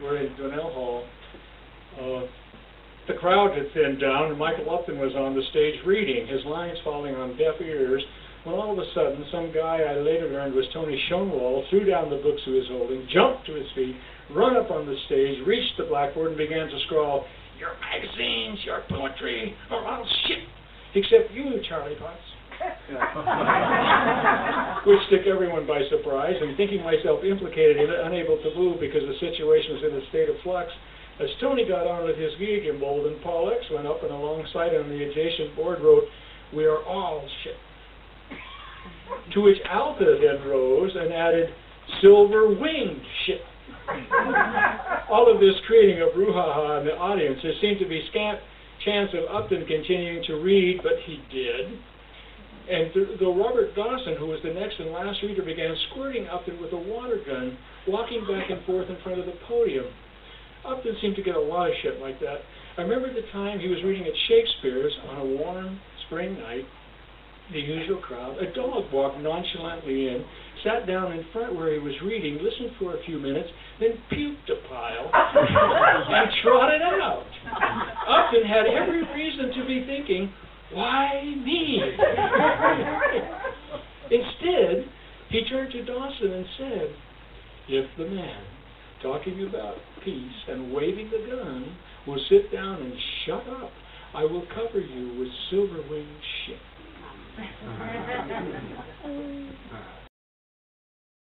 were in Donnell Hall. The crowd had thinned down, and Michael Upton was on the stage reading, his lines falling on deaf ears, when all of a sudden, some guy I later learned was Tony Schoenwald threw down the books he was holding, jumped to his feet, run up on the stage, reached the blackboard, and began to scrawl, "Your magazines, your poetry, are all shit, except you, Charlie Potts." Which took everyone by surprise, and thinking myself implicated and unable to move because the situation was in a state of flux, as Tony got on with his gig, emboldened, Paul X went up and alongside on the adjacent board wrote, "We are all shit." To which Alta then rose and added, "Silver-winged shit." All of this creating a brouhaha in the audience. There seemed to be scant chance of Upton continuing to read, but he did. And though Robert Dawson, who was the next and last reader, began squirting Upton with a water gun, walking back and forth in front of the podium. Upton seemed to get a lot of shit like that. I remember the time he was reading at Shakespeare's on a warm spring night, the usual crowd. A dog walked nonchalantly in, sat down in front where he was reading, listened for a few minutes, then puked a pile and trotted out. Upton had every reason to be thinking, "Why me?" Instead, he turned to Dawson and said, "If the man talking about peace and waving the gun will sit down and shut up, I will cover you with silver-winged shit."